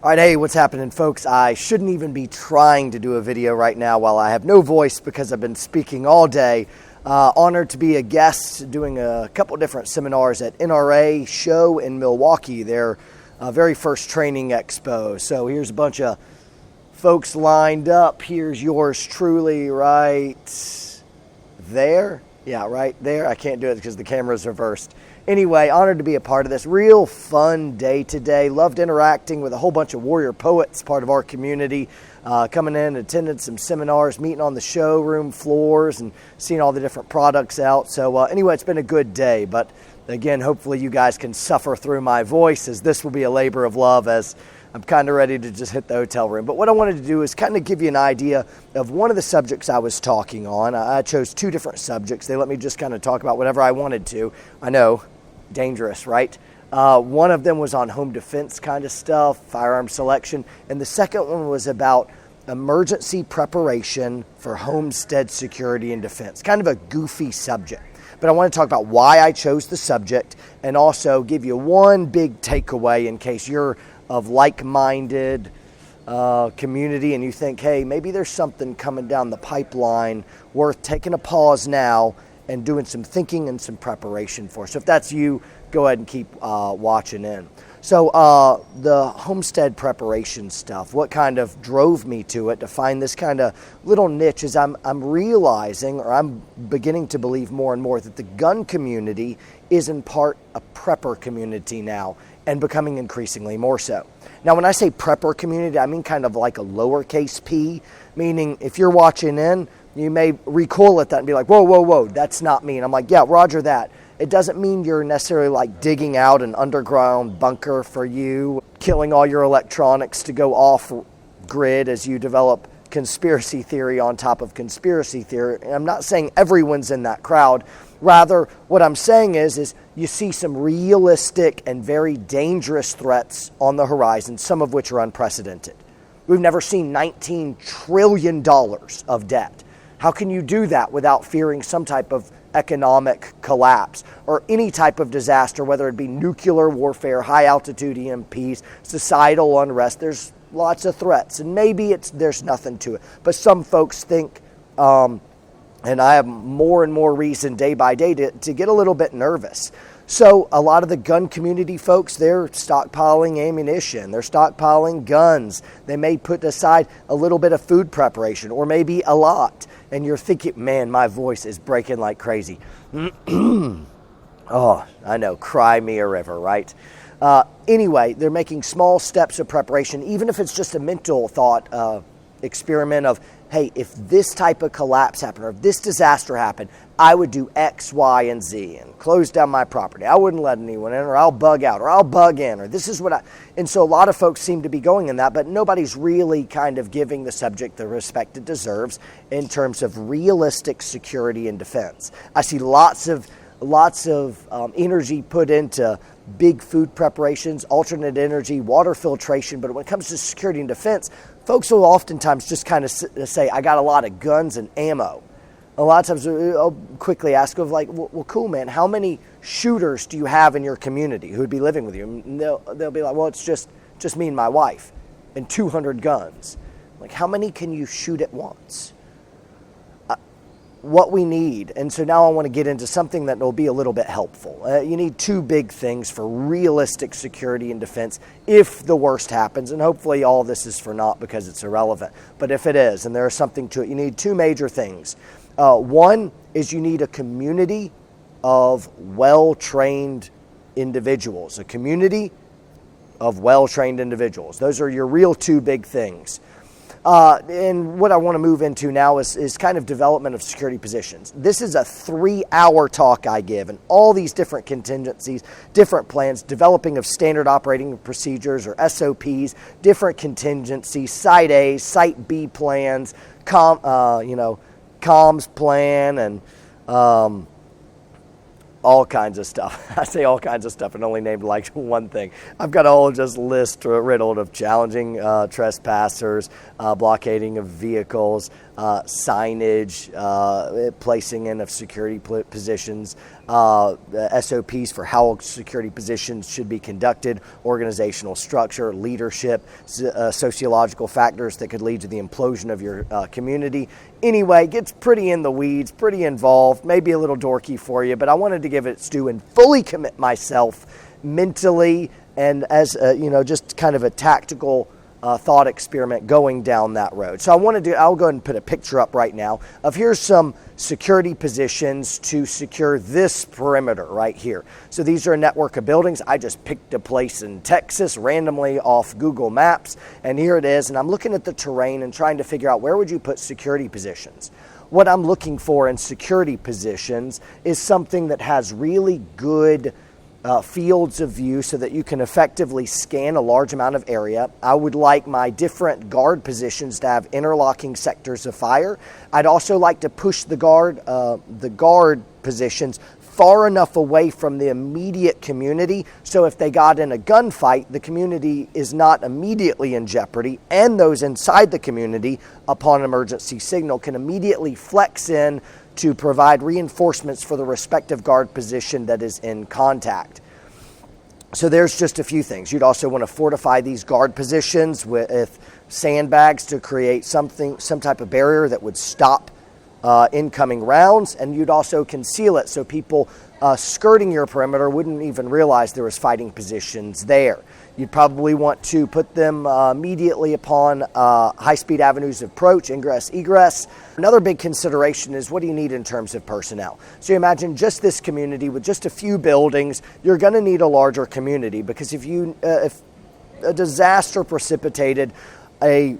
All right, hey, what's happening, folks? I shouldn't even be trying to do a video right now while I have no voice because I've been speaking all day. Honored to be a guest doing a couple different seminars at NRA show in Milwaukee, their very first training expo. So here's a bunch of folks lined up. Here's yours truly right there. Yeah, right there. I can't do it because the camera's reversed. Anyway, honored to be a part of this. Real fun day today. Loved interacting with a whole bunch of warrior poets, part of our community, coming in, attending some seminars, meeting on the showroom floors, and seeing all the different products out. So anyway, it's been a good day. But again, hopefully you guys can suffer through my voice, as this will be a labor of love as I'm kind of ready to just hit the hotel room. But what I wanted to do is kind of give you an idea of one of the subjects I was talking on. I chose two different subjects. They let me just kind of talk about whatever I wanted to. I know, dangerous, right? One of them was on home defense kind of stuff, firearm selection, and the second one was about emergency preparation for homestead security and defense. Kind of a goofy subject. But I want to talk about why I chose the subject and also give you one big takeaway in case you're of like-minded community and you think, hey, maybe there's something coming down the pipeline worth taking a pause now and doing some thinking and some preparation for. So if that's you, go ahead and keep watching in. So the homestead preparation stuff, what kind of drove me to it, to find this kind of little niche, is I'm realizing, or I'm beginning to believe more and more, that the gun community is in part a prepper community now, and becoming increasingly more so. Now, when I say prepper community, I mean kind of like a lowercase p, meaning if you're watching in, you may recoil at that and be like, whoa, that's not me. And I'm like, yeah, roger that. It doesn't mean you're necessarily like digging out an underground bunker for you, killing all your electronics to go off grid as you develop conspiracy theory on top of conspiracy theory. And I'm not saying everyone's in that crowd. Rather, what I'm saying is you see some realistic and very dangerous threats on the horizon, some of which are unprecedented. We've never seen $19 trillion of debt. How can you do that without fearing some type of economic collapse or any type of disaster, whether it be nuclear warfare, high-altitude EMPs, societal unrest? There's lots of threats, and maybe there's nothing to it. But some folks think, and I have more and more reason day by day to get a little bit nervous. So a lot of the gun community folks, they're stockpiling ammunition, they're stockpiling guns. They may put aside a little bit of food preparation, or maybe a lot. And you're thinking, man, my voice is breaking like crazy. Oh, I know, cry me a river, right? Anyway, they're making small steps of preparation, even if it's just a mental thought experiment of, hey, if this type of collapse happened or if this disaster happened, I would do X, Y, and Z and close down my property. I wouldn't let anyone in, or I'll bug out, or I'll bug in, or this is what and so a lot of folks seem to be going in that, but nobody's really kind of giving the subject the respect it deserves in terms of realistic security and defense. I see lots of energy put into big food preparations, alternate energy, water filtration, but when it comes to security and defense, folks will oftentimes just kind of say, I got a lot of guns and ammo. A lot of times I'll quickly ask of like, well, cool, man, how many shooters do you have in your community who would be living with you? And they'll be like, well, it's just me and my wife and 200 guns. Like, how many can you shoot at once? What we need, and so now I want to get into something that will be a little bit helpful. You need two big things for realistic security and defense if the worst happens, and hopefully all this is for naught because it's irrelevant. But if it is, and there is something to it, you need two major things. One is you need a community of well-trained individuals, a community of well-trained individuals. Those are your real two big things. And what I want to move into now is kind of development of security positions. This is a 3-hour talk I give, and all these different contingencies, different plans, developing of standard operating procedures or SOPs, different contingencies, Site A, Site B plans, comms plan, and all kinds of stuff. I say all kinds of stuff and only named like one thing. I've got a whole just list riddled of challenging trespassers, blockading of vehicles, signage, placing in of security positions, SOPs for how security positions should be conducted, organizational structure, leadership, sociological factors that could lead to the implosion of your community. Anyway, it gets pretty in the weeds, pretty involved, maybe a little dorky for you, but I wanted to give it its due and fully commit myself mentally and as just kind of a tactical thought experiment going down that road. So I'll go ahead and put a picture up right now of here's some security positions to secure this perimeter right here. So these are a network of buildings. I just picked a place in Texas randomly off Google Maps, and here it is. And I'm looking at the terrain and trying to figure out where would you put security positions. What I'm looking for in security positions is something that has really good fields of view so that you can effectively scan a large amount of area. I would like my different guard positions to have interlocking sectors of fire. I'd also like to push the guard positions far enough away from the immediate community so if they got in a gunfight, the community is not immediately in jeopardy, and those inside the community, upon emergency signal, can immediately flex in to provide reinforcements for the respective guard position that is in contact. So there's just a few things. You'd also want to fortify these guard positions with sandbags to create some type of barrier that would stop incoming rounds, and you'd also conceal it so people skirting your perimeter wouldn't even realize there was fighting positions there. You'd probably want to put them immediately upon high-speed avenues of approach, ingress, egress. Another big consideration is what do you need in terms of personnel? So you imagine just this community with just a few buildings, you're going to need a larger community because if a disaster precipitated a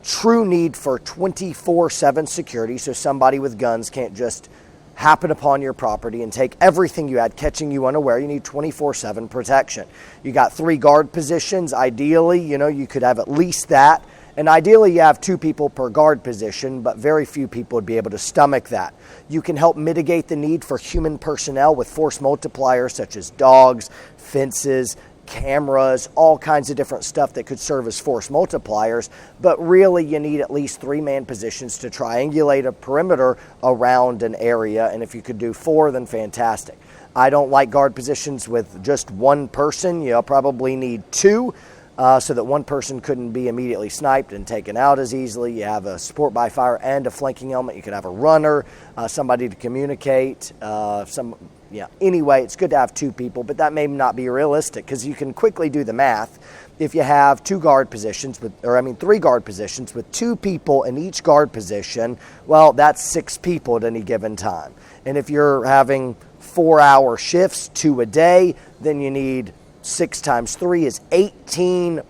true need for 24/7 security, so somebody with guns can't just happen upon your property and take everything you had, catching you unaware. You need 24/7 protection. You got 3 guard positions. Ideally, you could have at least that. And ideally, you have 2 people per guard position, but very few people would be able to stomach that. You can help mitigate the need for human personnel with force multipliers such as dogs, fences, cameras, all kinds of different stuff that could serve as force multipliers, but really you need at least 3-man positions to triangulate a perimeter around an area, and if you could do 4, then fantastic. I don't like guard positions with just one person. You'll probably need 2 so that one person couldn't be immediately sniped and taken out as easily. You have a support by fire and a flanking element. You could have a runner, somebody to communicate, Anyway, it's good to have 2 people, but that may not be realistic because you can quickly do the math. If you have 3 guard positions with 2 people in each guard position, well, that's 6 people at any given time. And if you're having 4-hour shifts, 2 a day, then you need 6 times 3 is 18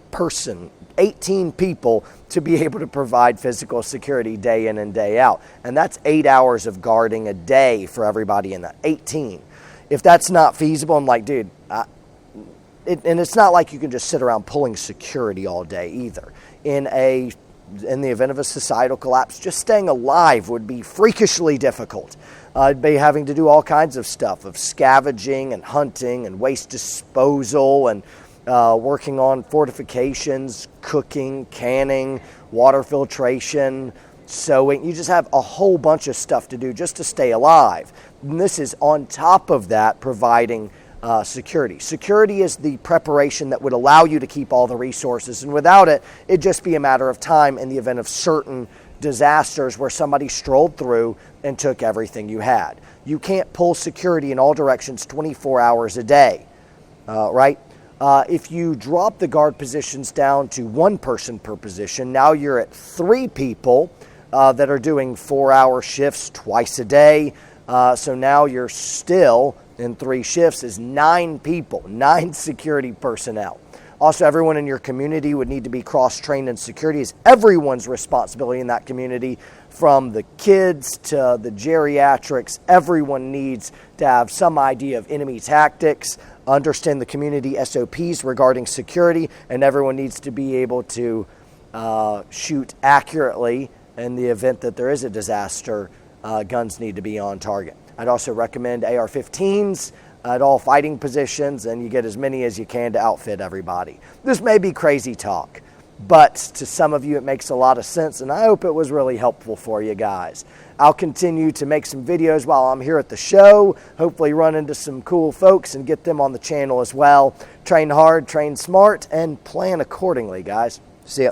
people to be able to provide physical security day in and day out. And that's 8 hours of guarding a day for everybody in that. 18. If that's not feasible, I'm like, dude, and it's not like you can just sit around pulling security all day either. In the event of a societal collapse, just staying alive would be freakishly difficult. I'd be having to do all kinds of stuff, of scavenging and hunting and waste disposal and working on fortifications, cooking, canning, water filtration, sewing. You just have a whole bunch of stuff to do just to stay alive. And this is on top of that providing security. Security is the preparation that would allow you to keep all the resources, and without it, it'd just be a matter of time in the event of certain disasters where somebody strolled through and took everything you had. You can't pull security in all directions 24 hours a day, right? If you drop the guard positions down to 1 person per position, now you're at 3 people that are doing 4-hour shifts twice a day. So now you're still in 3 shifts is 9 people, 9 security personnel. Also, everyone in your community would need to be cross-trained in security. It's everyone's responsibility in that community, from the kids to the geriatrics. Everyone needs to have some idea of enemy tactics, understand the community SOPs regarding security, and everyone needs to be able to shoot accurately in the event that there is a disaster. Guns need to be on target. I'd also recommend AR-15s at all fighting positions, and you get as many as you can to outfit everybody. This may be crazy talk, but to some of you it makes a lot of sense, and I hope it was really helpful for you guys. I'll continue to make some videos while I'm here at the show, hopefully run into some cool folks and get them on the channel as well. Train hard, train smart, and plan accordingly, guys. See ya.